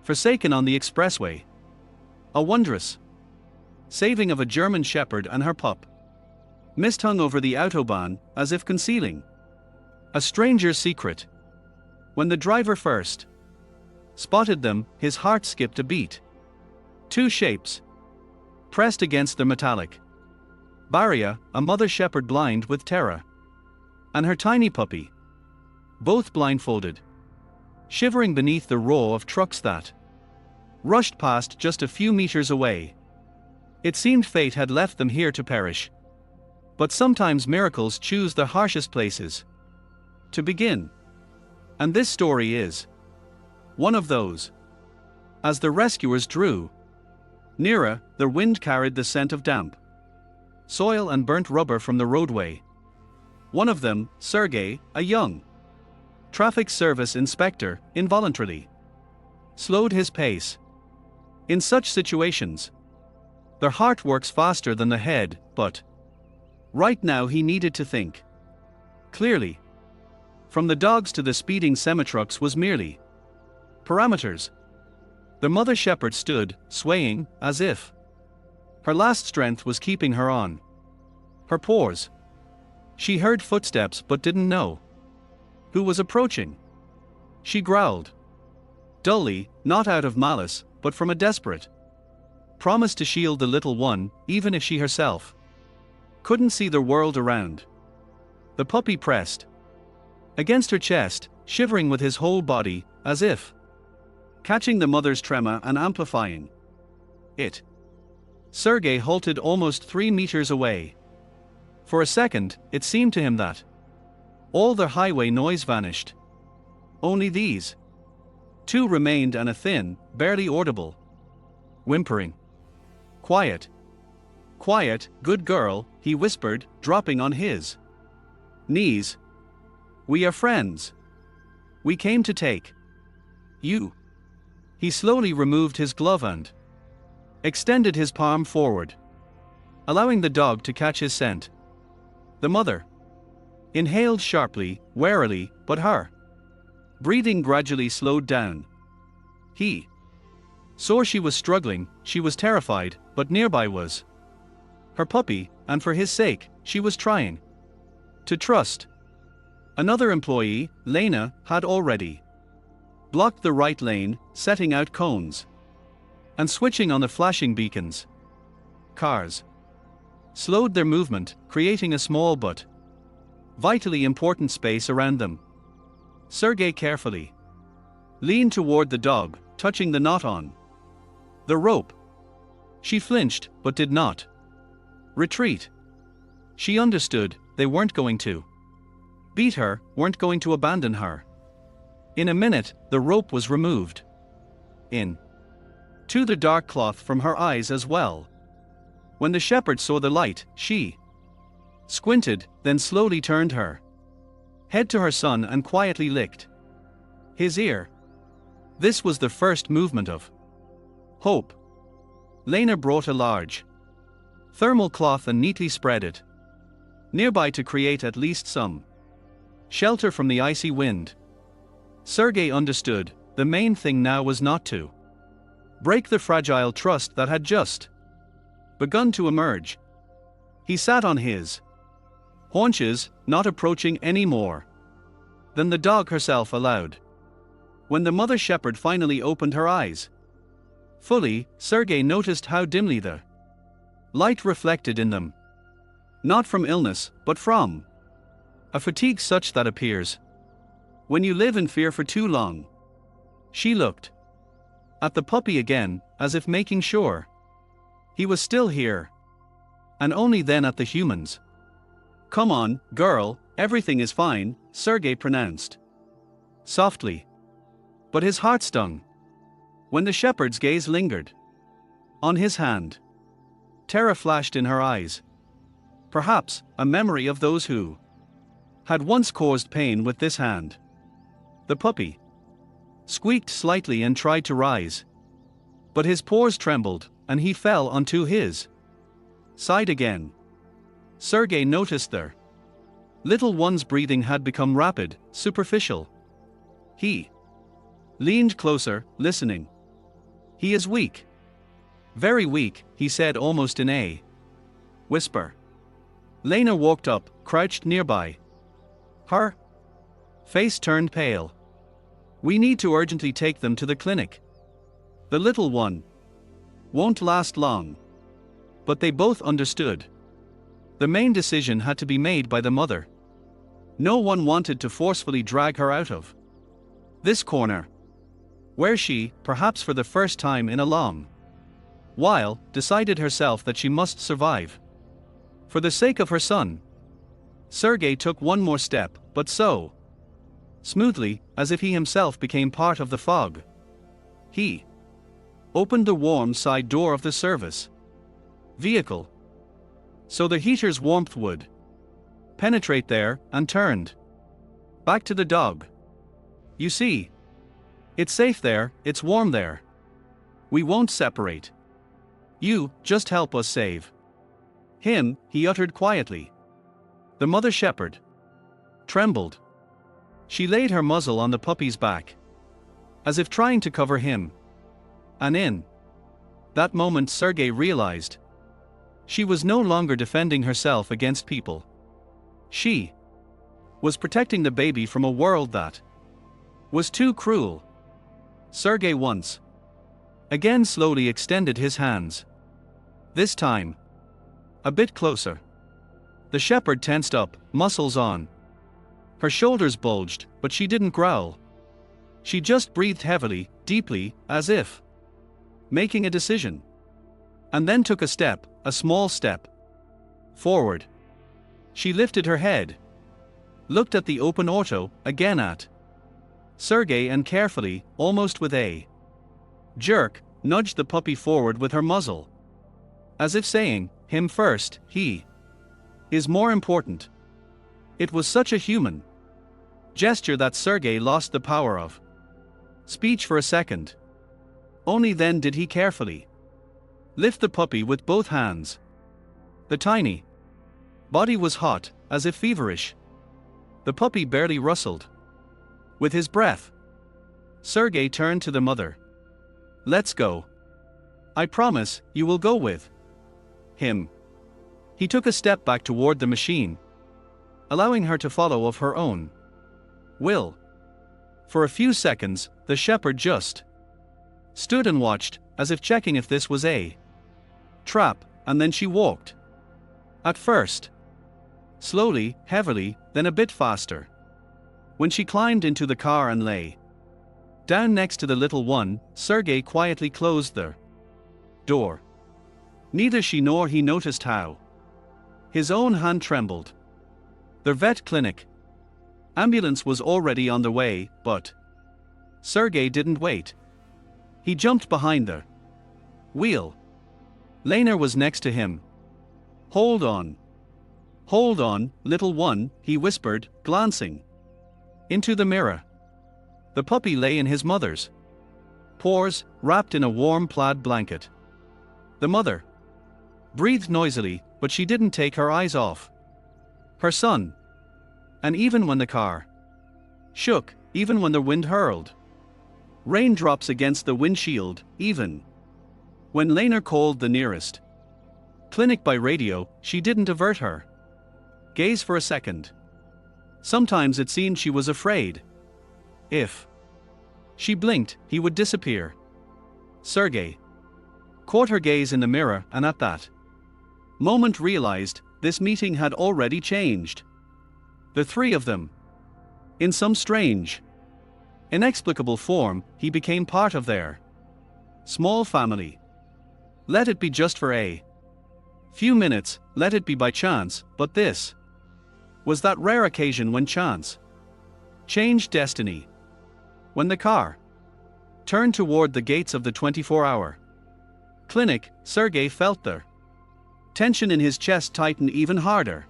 Forsaken on the expressway. A wondrous saving of a German shepherd and her pup. Mist hung over the Autobahn, as if concealing a stranger's secret. When the driver first spotted them, his heart skipped a beat. Two shapes pressed against the metallic barrier, a mother shepherd blind with terror, and her tiny puppy, both blindfolded, shivering beneath the roar of trucks that rushed past just a few meters away. It seemed fate had left them here to perish. But sometimes miracles choose the harshest places to begin. And this story is one of those. As the rescuers drew nearer, the wind carried the scent of damp soil and burnt rubber from the roadway. One of them, Sergei, a young traffic service inspector, involuntarily slowed his pace. In such situations, the heart works faster than the head, but right now he needed to think clearly. From the dogs to the speeding semi-trucks was merely parameters. The mother shepherd stood, swaying, as if her last strength was keeping her on her paws. She heard footsteps but didn't know who was approaching. She growled dully, not out of malice, but from a desperate promise to shield the little one, even if she herself couldn't see the world around. The puppy pressed against her chest, shivering with his whole body, as if catching the mother's tremor and amplifying it. Sergei halted almost 3 meters away. For a second, it seemed to him that all the highway noise vanished. Only these two remained, and a thin, barely audible whimpering. "Quiet. Quiet, good girl," he whispered, dropping on his knees. "We are friends. We came to take you." He slowly removed his glove and extended his palm forward, allowing the dog to catch his scent. The mother inhaled sharply, warily, but her breathing gradually slowed down. He saw she was struggling, she was terrified, but nearby was her puppy, and for his sake, she was trying to trust. Another employee, Lena, had already blocked the right lane, setting out cones and switching on the flashing beacons. Cars slowed their movement, creating a small but vitally important space around them. Sergei carefully leaned toward the dog, touching the knot on the rope. She flinched, but did not retreat. She understood, they weren't going to beat her, weren't going to abandon her. In a minute, the rope was removed. To the dark cloth from her eyes as well. When the shepherd saw the light, she squinted, then slowly turned her head to her son and quietly licked his ear. This was the first movement of hope. Lena brought a large thermal cloth and neatly spread it nearby to create at least some shelter from the icy wind. Sergei understood, the main thing now was not to break the fragile trust that had just begun to emerge. He sat on his haunches, not approaching any more than the dog herself allowed. When the mother shepherd finally opened her eyes fully, Sergei noticed how dimly the light reflected in them. Not from illness, but from a fatigue such that appears when you live in fear for too long. She looked at the puppy again, as if making sure he was still here. And only then at the humans. "Come on, girl, everything is fine," Sergei pronounced softly. But his heart stung when the shepherd's gaze lingered on his hand. Terror flashed in her eyes. Perhaps a memory of those who had once caused pain with this hand. The puppy squeaked slightly and tried to rise. But his paws trembled, and he fell onto his side again. Sergei noticed their little one's breathing had become rapid, superficial. He leaned closer, listening. He is weak. Very weak, he said almost in a whisper. Lena walked up, crouched nearby. Her face turned pale. We need to urgently take them to the clinic. The little one won't last long. But they both understood. The main decision had to be made by the mother. No one wanted to forcefully drag her out of this corner, where she, perhaps for the first time in a long while, decided herself that she must survive. For the sake of her son. Sergei took one more step, but so smoothly, as if he himself became part of the fog. He opened the warm side door of the service vehicle, so the heater's warmth would penetrate there, and turned back to the dog. You see, it's safe there, it's warm there. We won't separate. You, just help us save him, he uttered quietly. The mother shepherd trembled. She laid her muzzle on the puppy's back, as if trying to cover him. And in that moment Sergei realized she was no longer defending herself against people. She was protecting the baby from a world that was too cruel. Sergei once again slowly extended his hands. This time a bit closer. The shepherd tensed up, muscles on. Her shoulders bulged, but she didn't growl. She just breathed heavily, deeply, as if making a decision. And then took a step, a small step forward. She lifted her head, looked at the open auto, again at Sergei, and carefully, almost with a jerk, nudged the puppy forward with her muzzle. As if saying, him first, he is more important. It was such a human gesture that Sergei lost the power of speech for a second. Only then did he carefully lift the puppy with both hands. The tiny body was hot, as if feverish. The puppy barely rustled. With his breath, Sergei turned to the mother. Let's go. I promise, you will go with him. He took a step back toward the machine, allowing her to follow of her own will. For a few seconds, the shepherd just stood and watched, as if checking if this was a trap, and then she walked. At first slowly, heavily, then a bit faster. When she climbed into the car and lay down next to the little one, Sergei quietly closed the door. Neither she nor he noticed how his own hand trembled. The vet clinic ambulance was already on the way, but Sergei didn't wait. He jumped behind the wheel. Lena was next to him. Hold on, little one, he whispered, glancing into the mirror. The puppy lay in his mother's paws, wrapped in a warm plaid blanket. The mother breathed noisily, but she didn't take her eyes off her son. And even when the car shook, even when the wind hurled raindrops against the windshield, even when Lena called the nearest clinic by radio, she didn't avert her gaze for a second. Sometimes it seemed she was afraid. If she blinked, he would disappear. Sergei caught her gaze in the mirror, and at that moment realized this meeting had already changed. The three of them. In some strange, inexplicable form, he became part of their small family. Let it be just for a few minutes, let it be by chance, but this was that rare occasion when chance changed destiny. When the car turned toward the gates of the 24-hour clinic, Sergei felt the tension in his chest tighten even harder.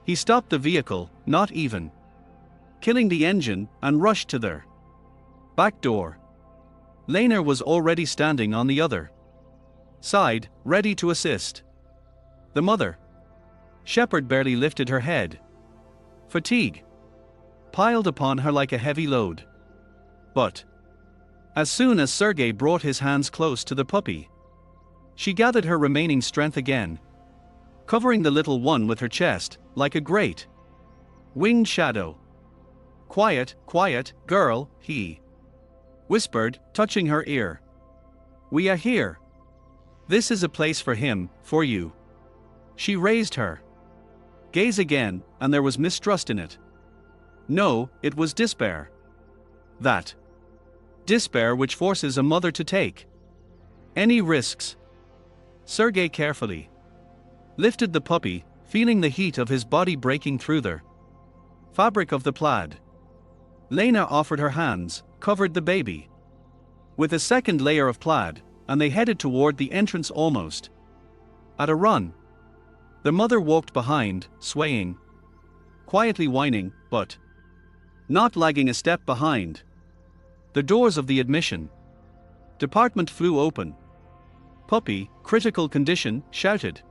He stopped the vehicle, not even killing the engine, and rushed to their back door. Lena was already standing on the other side, ready to assist. The mother shepherd barely lifted her head. Fatigue piled upon her like a heavy load. But As soon as Sergei brought his hands close to the puppy, she gathered her remaining strength again, covering the little one with her chest, like a great winged shadow. "Quiet, quiet, girl," he whispered, touching her ear. "We are here. This is a place for him, for you." She raised her gaze again, and there was mistrust in it. No, it was despair. That despair which forces a mother to take any risks. Sergei carefully lifted the puppy, feeling the heat of his body breaking through the fabric of the plaid. Lena offered her hands, covered the baby with a second layer of plaid, and they headed toward the entrance almost at a run. The mother walked behind, swaying, quietly whining, but not lagging a step behind. The doors of the admission department flew open. "Puppy, critical condition," shouted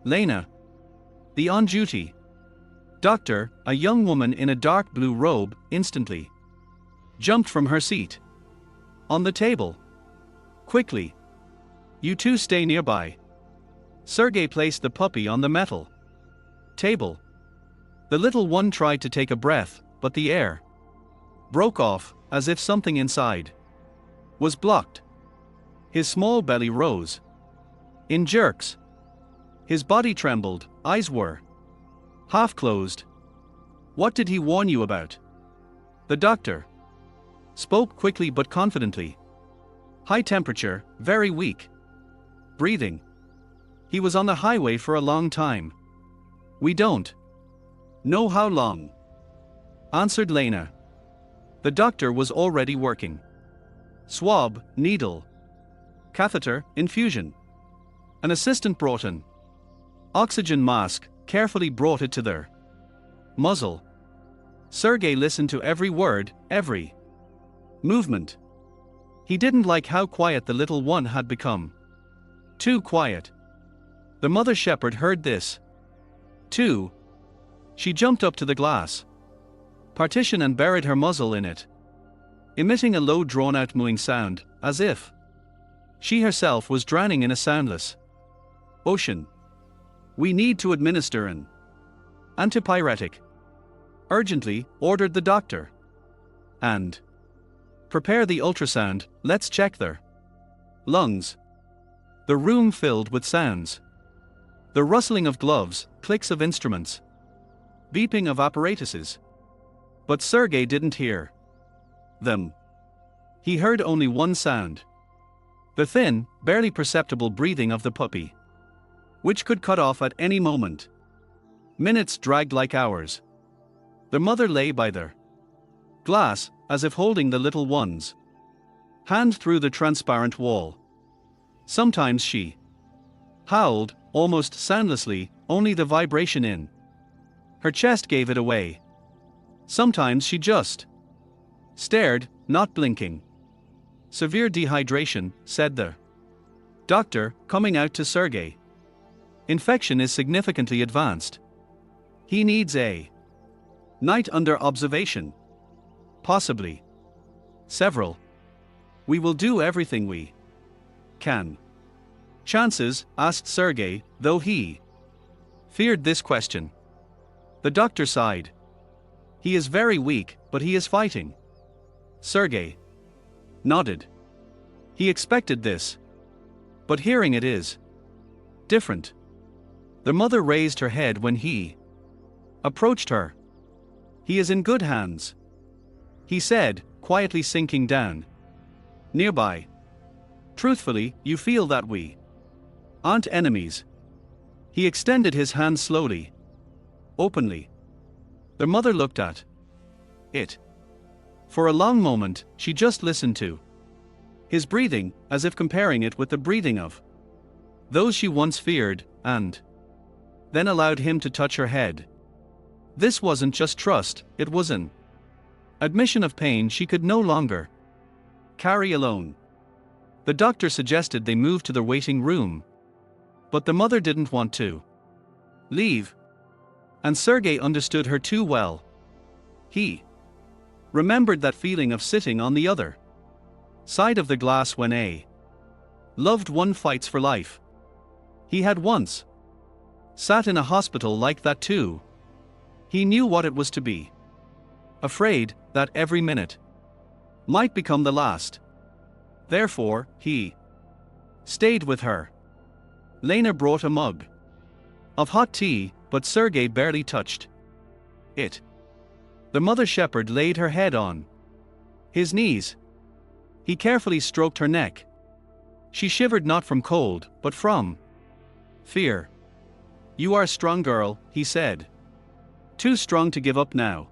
Lena, the on-duty doctor, a young woman in a dark blue robe, instantly jumped from her seat on the table. "Quickly. You two stay nearby." Sergei placed the puppy on the metal table. The little one tried to take a breath, but the air broke off, as if something inside was blocked. His small belly rose in jerks. His body trembled, eyes were half closed. "What did he warn you about?" The doctor spoke quickly but confidently. "High temperature, very weak breathing. He was on the highway for a long time." "We don't know how long," answered Lena. The doctor was already working. Swab, needle, catheter, infusion. An assistant brought an oxygen mask, carefully brought it to their muzzle. Sergei listened to every word, every movement. He didn't like how quiet the little one had become. Too quiet. The mother shepherd heard this too. She jumped up to the glass partition and buried her muzzle in it, emitting a low drawn-out mooing sound, as if she herself was drowning in a soundless ocean. "We need to administer an antipyretic," urgently ordered the doctor. "And prepare the ultrasound, let's check their lungs." The room filled with sounds. The rustling of gloves, clicks of instruments, beeping of apparatuses. But Sergei didn't hear them. He heard only one sound. The thin, barely perceptible breathing of the puppy, which could cut off at any moment. Minutes dragged like hours. The mother lay by their glass, as if holding the little one's hand through the transparent wall. Sometimes she howled, almost soundlessly, only the vibration in her chest gave it away. Sometimes she just stared, not blinking. "Severe dehydration," said the doctor, coming out to Sergei. "Infection is significantly advanced. He needs a night under observation. Possibly several. We will do everything we can." "Chances?" asked Sergei, though he feared this question. The doctor sighed. "He is very weak, but he is fighting." Sergei nodded. He expected this. But hearing it is different. The mother raised her head when he approached her. "He is in good hands," he said, quietly sinking down nearby. "Truthfully, you feel that we aren't enemies." He extended his hand slowly, openly. The mother looked at it. For a long moment, she just listened to his breathing, as if comparing it with the breathing of those she once feared, and then allowed him to touch her head. This wasn't just trust, it was an admission of pain she could no longer carry alone. The doctor suggested they move to the waiting room. But the mother didn't want to leave. And Sergei understood her too well. He remembered that feeling of sitting on the other side of the glass when a loved one fights for life. He had once sat in a hospital like that too. He knew what it was to be afraid that every minute might become the last. Therefore, he stayed with her. Lena brought a mug of hot tea, but Sergei barely touched it. The mother shepherd laid her head on his knees. He carefully stroked her neck. She shivered not from cold, but from fear. "You are a strong girl," he said. "Too strong to give up now."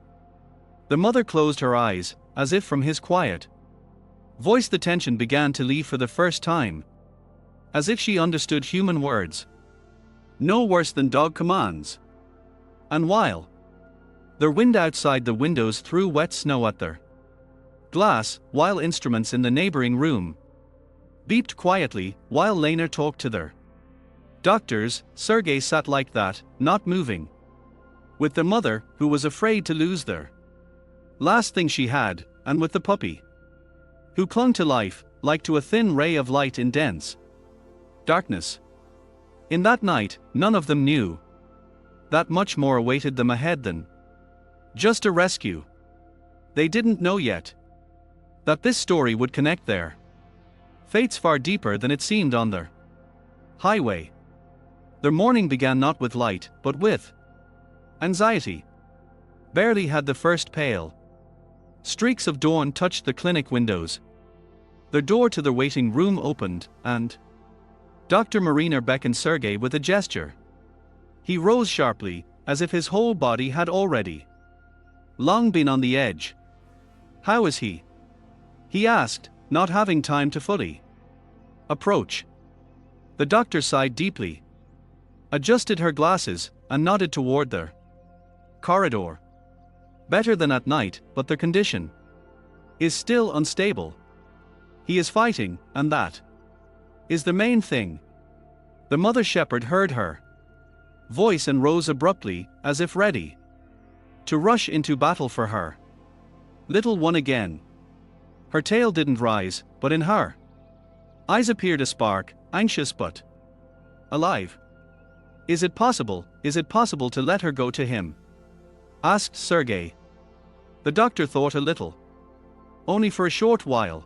The mother closed her eyes, as if from his quiet voice the tension began to leave for the first time. As if she understood human words. No worse than dog commands. And while the wind outside the windows threw wet snow at their glass, while instruments in the neighboring room beeped quietly, while Lena talked to their doctors, Sergei sat like that, not moving. With the mother, who was afraid to lose their last thing she had, and with the puppy, who clung to life, like to a thin ray of light in dense darkness. In that night, none of them knew that much more awaited them ahead than just a rescue. They didn't know yet that this story would connect their fates far deeper than it seemed on their highway. Their morning began not with light, but with anxiety. Barely had the first pale streaks of dawn touched the clinic windows. The door to the waiting room opened, and Dr. Mariner beckoned Sergei with a gesture. He rose sharply, as if his whole body had already long been on the edge. "How is he?" he asked, not having time to fully approach. The doctor sighed deeply, adjusted her glasses, and nodded toward the corridor. "Better than at night, but their condition is still unstable. He is fighting, and that is the main thing." The mother shepherd heard her voice and rose abruptly, as if ready to rush into battle for her little one again. Her tail didn't rise, but in her eyes appeared a spark, anxious but alive. Is it possible to let her go to him?" asked Sergei. The doctor thought a little. "Only for a short while.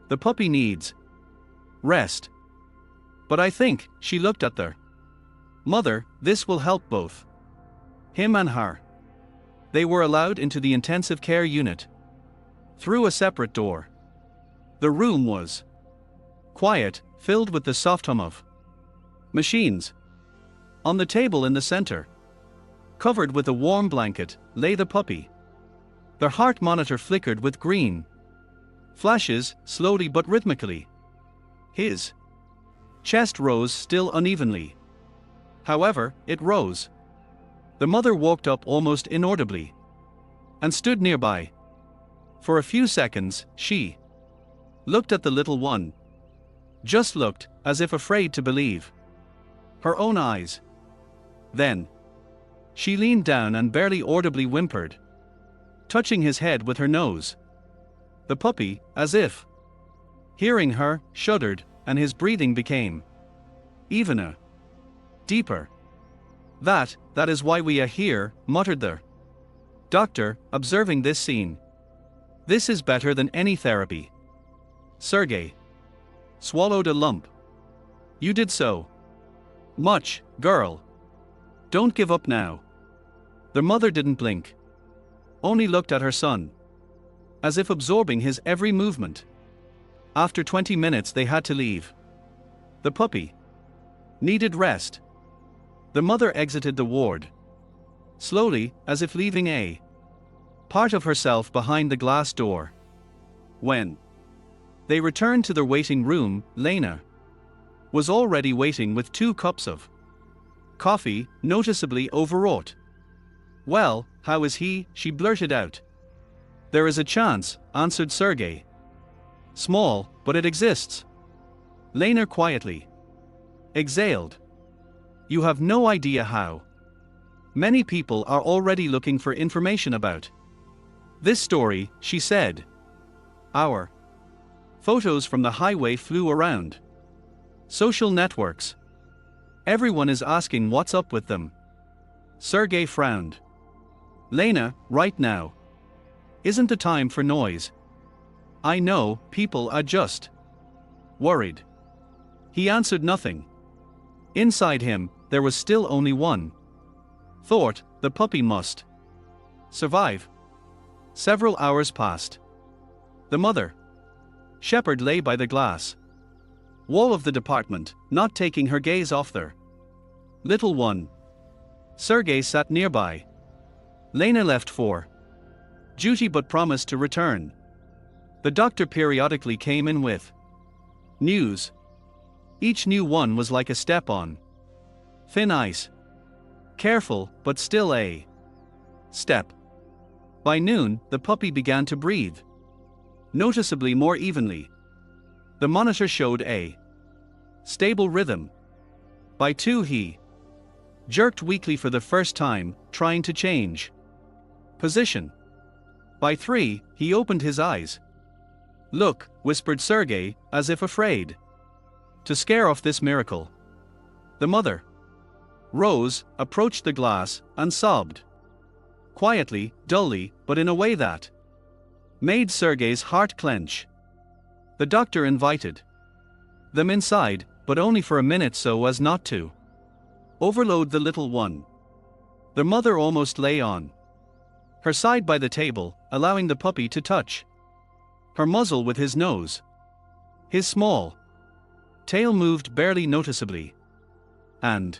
The puppy needs rest. But I think," she looked at their mother, "this will help both him and her." They were allowed into the intensive care unit through a separate door. The room was quiet, filled with the soft hum of machines. On the table in the center, covered with a warm blanket, lay the puppy. Their heart monitor flickered with green flashes, slowly but rhythmically. His chest rose still unevenly. However, it rose. The mother walked up almost inaudibly and stood nearby. For a few seconds, she looked at the little one. Just looked, as if afraid to believe her own eyes. Then she leaned down and barely audibly whimpered, touching his head with her nose. The puppy, as if hearing her, shuddered, and his breathing became evener, deeper. That is why we are here," muttered the doctor, observing this scene. "This is better than any therapy." Sergei swallowed a lump. "You did so much, girl. Don't give up now." The mother didn't blink, only looked at her son, as if absorbing his every movement. After 20 minutes they had to leave. The puppy needed rest. The mother exited the ward slowly, as if leaving a part of herself behind the glass door. When they returned to their waiting room, Lena was already waiting with 2 cups of coffee, noticeably overwrought. "Well, how is he?" she blurted out. "There is a chance," answered Sergei. "Small, but it exists." Lena quietly exhaled. "You have no idea how many people are already looking for information about this story," she said. "Our Photos from the highway flew around. Social networks. Everyone is asking what's up with them. Sergei frowned. Lena, right now. Isn't the time for noise. I know, people are just worried. He answered nothing. Inside him, there was still only one thought: the puppy must survive. Several hours passed. The mother shepherd lay by the glass wall of the department, not taking her gaze off their little one. Sergei sat nearby. Lena left for duty but promised to return. The doctor periodically came in with news. Each new one was like a step on thin ice. Careful, but still a step. By noon, the puppy began to breathe noticeably more evenly. The monitor showed a stable rhythm. By 2, he jerked weakly for the first time, trying to change position. By 3, he opened his eyes. Look, whispered Sergei, as if afraid to scare off this miracle. The mother rose, approached the glass, and sobbed. Quietly, dully, but in a way that made Sergei's heart clench. The doctor invited them inside, but only for a minute so as not to overload the little one. The mother almost lay on her side by the table, allowing the puppy to touch her muzzle with his nose. His small tail moved barely noticeably. And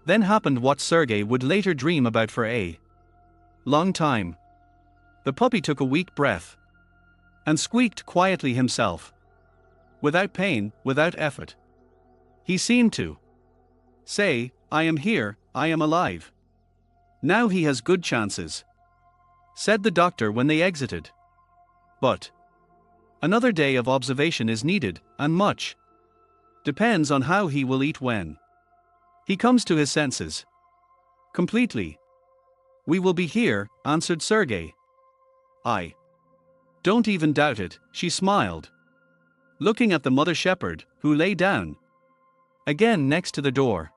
then happened what Sergei would later dream about for a long time. The puppy took a weak breath and squeaked quietly himself. Without pain, without effort. He seemed to say, I am here, I am alive. Now he has good chances, said the doctor when they exited. But another day of observation is needed, and much depends on how he will eat when he comes to his senses. Completely. We will be here, answered Sergei. I don't even doubt it, she smiled, looking at the mother shepherd, who lay down again next to the door.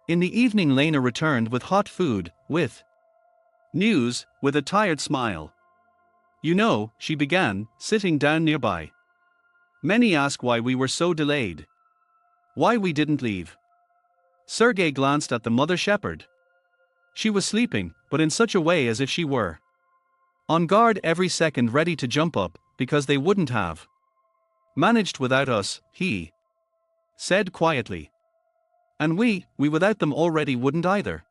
In the evening, Lena returned with hot food, with news, with a tired smile. You know, she began, sitting down nearby. Many ask why we were so delayed. Why we didn't leave. Sergei glanced at the mother shepherd. She was sleeping, but in such a way as if she were on guard every second, ready to jump up, because they wouldn't have managed without us, he said quietly. And we without them already wouldn't either.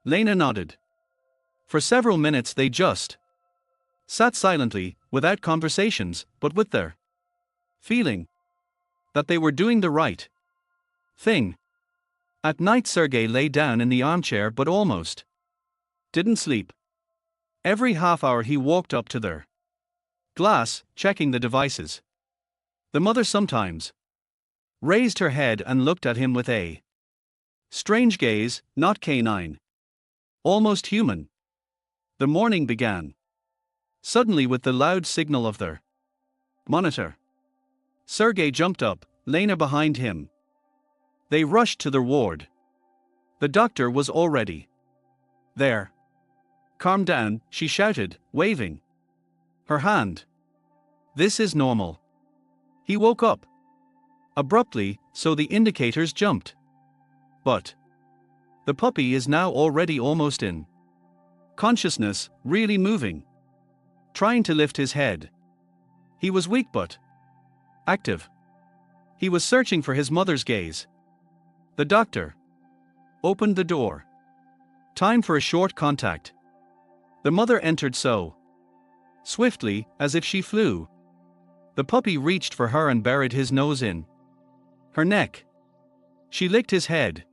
Lena nodded. For several minutes they just sat silently, without conversations, but with their feeling that they were doing the right thing. At night Sergei lay down in the armchair but almost didn't sleep. Every half hour he walked up to their glass, checking the devices. The mother sometimes raised her head and looked at him with a strange gaze, not canine, almost human. The morning began suddenly with the loud signal of their monitor. Sergei jumped up, Lena behind him. They rushed to their ward. The doctor was already there. Calm down, she shouted, waving her hand. This is normal. He woke up abruptly, so the indicators jumped. But the puppy is now already almost in consciousness, really moving, trying to lift his head. He was weak but active. He was searching for his mother's gaze. The doctor opened the door. Time for a short contact. The mother entered so swiftly, as if she flew. The puppy reached for her and buried his nose in her neck. She licked his head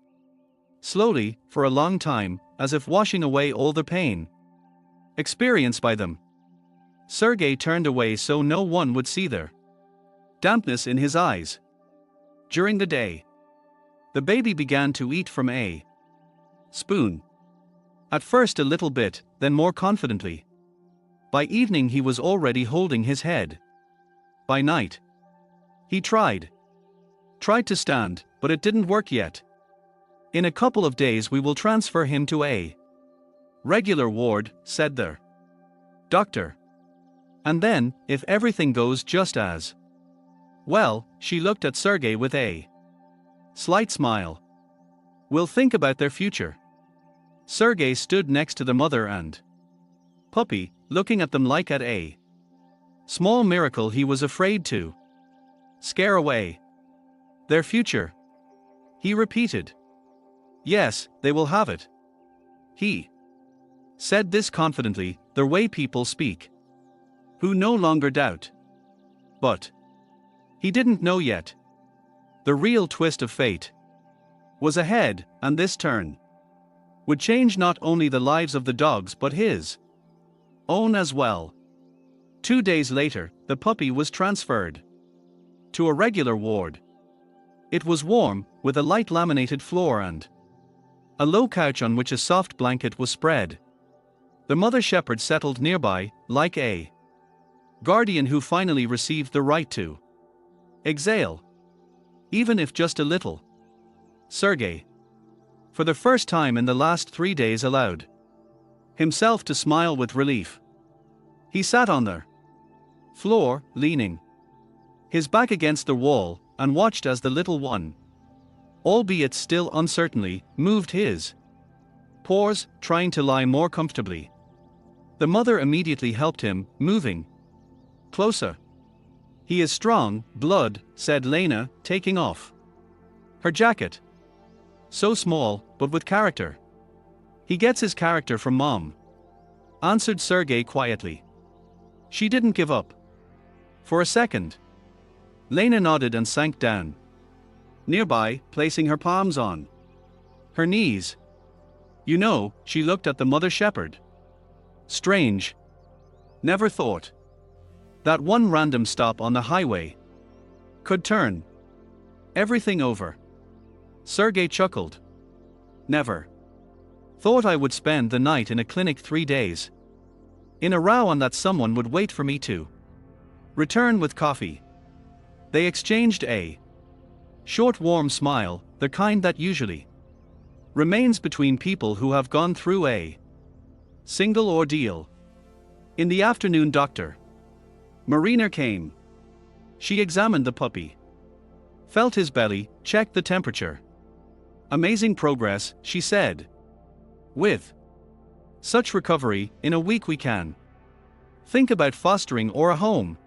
slowly, for a long time, as if washing away all the pain experienced by them. Sergei turned away so no one would see their dampness in his eyes. During the day, the baby began to eat from a spoon. At first a little bit, then more confidently. By evening he was already holding his head By night. He tried to stand, but it didn't work yet. In a couple of days we will transfer him to a regular ward, said the doctor. And then, if everything goes just as well, she looked at Sergei with a slight smile. We'll think about their future. Sergei stood next to the mother and puppy, looking at them like at a small miracle he was afraid to scare away. Their future, he repeated. Yes, they will have it. He said this confidently, the way people speak, who no longer doubt. But he didn't know yet. The real twist of fate was ahead, and this turn would change not only the lives of the dogs but his own as well. 2 days later, the puppy was transferred to a regular ward. It was warm, with a light laminated floor and a low couch on which a soft blanket was spread. The mother shepherd settled nearby, like a guardian who finally received the right to exhale, even if just a little. Sergei, for the first time in the last 3 days, allowed himself to smile with relief. He sat on the floor, leaning his back against the wall, and watched as the little one, albeit still uncertainly, moved his paws, trying to lie more comfortably. The mother immediately helped him, moving closer. He is strong, blood, said Lena, taking off her jacket. So small, but with character. He gets his character from Mom, answered Sergei quietly. She didn't give up. For a second. Lena nodded and sank down nearby, placing her palms on her knees. You know, she looked at the mother shepherd. Strange. Never thought that one random stop on the highway could turn everything over. Sergei chuckled. Never thought I would spend the night in a clinic 3 days in a row, and that someone would wait for me to return with coffee. They exchanged a short warm smile, the kind that usually remains between people who have gone through a single ordeal. In the afternoon, Dr. Mariner came. She examined the puppy, felt his belly, checked the temperature. Amazing progress, she said. With such recovery, in a week we can think about fostering or a home.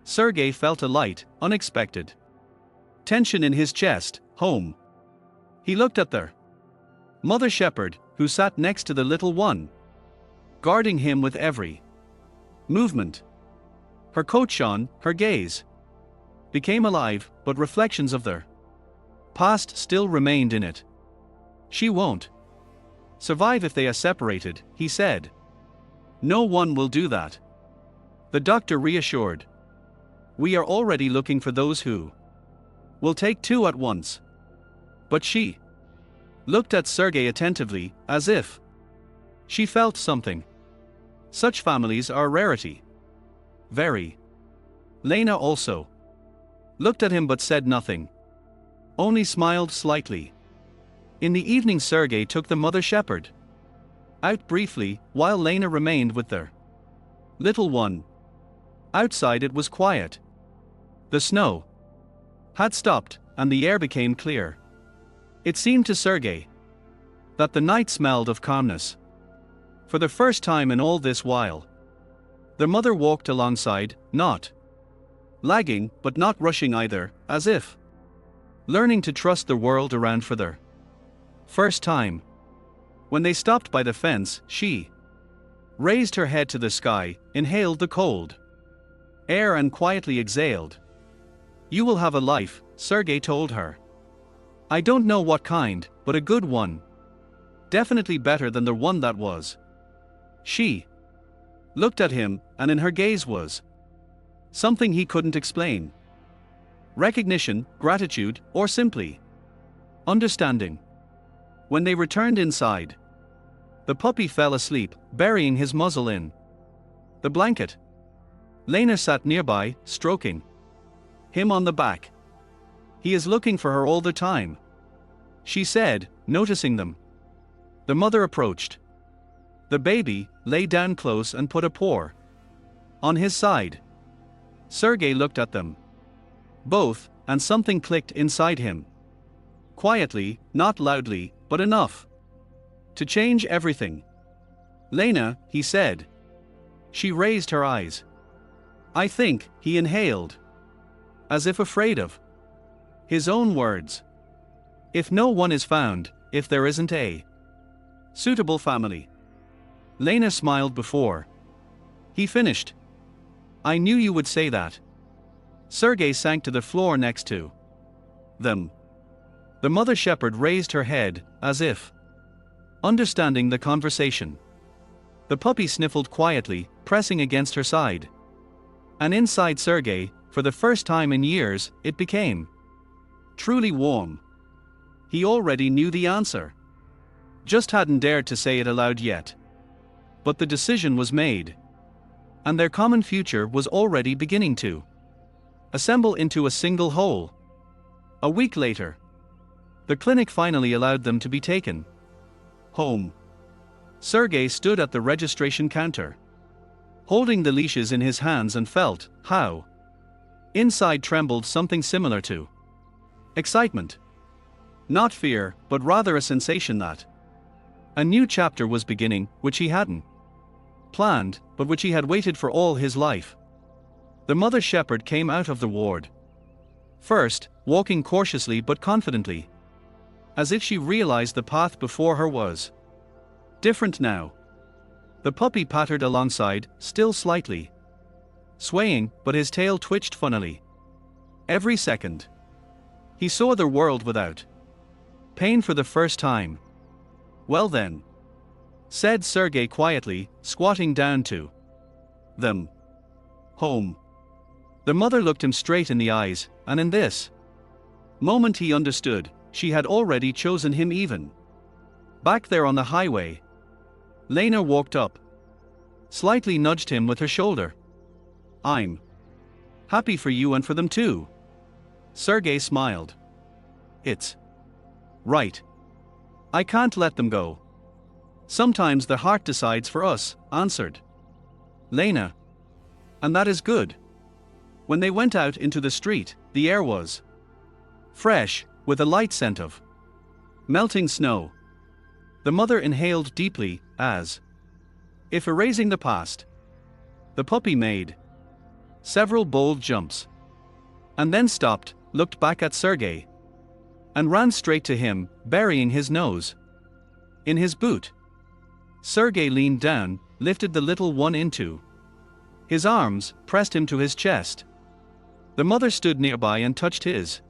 Sergei felt a light, unexpected tension in his chest. Home. He looked at the mother shepherd, who sat next to the little one, guarding him with every movement. Her coat shone, her gaze became alive, but reflections of the past still remained in it. She won't survive if they are separated, he said. No one will do that. The doctor reassured. We are already looking for those who will take 2 at once. But she looked at Sergei attentively, as if she felt something. Such families are a rarity. Very. Lena also looked at him but said nothing. Only smiled slightly. In the evening, Sergei took the mother shepherd out briefly, while Lena remained with the little one. Outside it was quiet. The snow had stopped, and the air became clear. It seemed to Sergei that the night smelled of calmness. For the first time in all this while, the mother walked alongside, not lagging, but not rushing either, as if learning to trust the world around for the first time. When they stopped by the fence, she raised her head to the sky, inhaled the cold air and quietly exhaled. You will have a life, Sergei told her. I don't know what kind, but a good one. Definitely better than the one that was. She looked at him, and in her gaze was something he couldn't explain. Recognition, gratitude, or simply understanding. When they returned inside, the puppy fell asleep, burying his muzzle in the blanket. Lena sat nearby, stroking him on the back. He is looking for her all the time, she said, noticing them. The mother approached. The baby lay down close and put a paw on his side. Sergei looked at them both, and something clicked inside him. Quietly, not loudly, but enough to change everything. Lena, he said. She raised her eyes. I think, he inhaled, as if afraid of his own words. If no one is found, if there isn't a suitable family. Lena smiled before he finished. I knew you would say that. Sergei sank to the floor next to them. The mother shepherd raised her head, as if understanding the conversation. The puppy sniffled quietly, pressing against her side. And inside Sergei, for the first time in years, it became truly warm. He already knew the answer, just hadn't dared to say it aloud yet. But the decision was made, and their common future was already beginning to assemble into a single whole. A week later, the clinic finally allowed them to be taken home. Sergei stood at the registration counter, holding the leashes in his hands, and felt how inside trembled something similar to excitement. Not fear, but rather a sensation that a new chapter was beginning, which he hadn't planned, but which he had waited for all his life. The mother shepherd came out of the ward first, walking cautiously but confidently, as if she realized the path before her was different now. The puppy pattered alongside, still slightly swaying, but his tail twitched funnily every second. He saw the world without pain for the first time. Well then, said Sergei quietly, squatting down to them. Home. The mother looked him straight in the eyes, and in this moment he understood, she had already chosen him even back there on the highway. Lena walked up, slightly nudged him with her shoulder. I'm happy for you and for them too. Sergei smiled. It's right. I can't let them go. Sometimes the heart decides for us, answered Lena. And that is good. When they went out into the street, the air was fresh, with a light scent of melting snow. The mother inhaled deeply, as if erasing the past. The puppy made several bold jumps, and then stopped, looked back at Sergei, and ran straight to him, burying his nose in his boot. Sergei leaned down, lifted the little one into his arms, pressed him to his chest. The mother stood nearby and touched his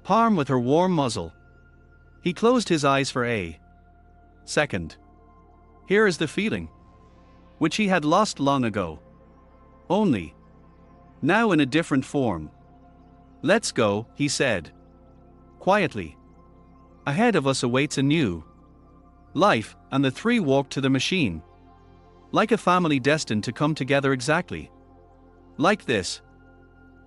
palm with her warm muzzle. He closed his eyes for a second. Here is the feeling which he had lost long ago, only now in a different form. Let's go, he said quietly. Ahead of us awaits a new life, and the three walked to the machine, like a family destined to come together exactly like this,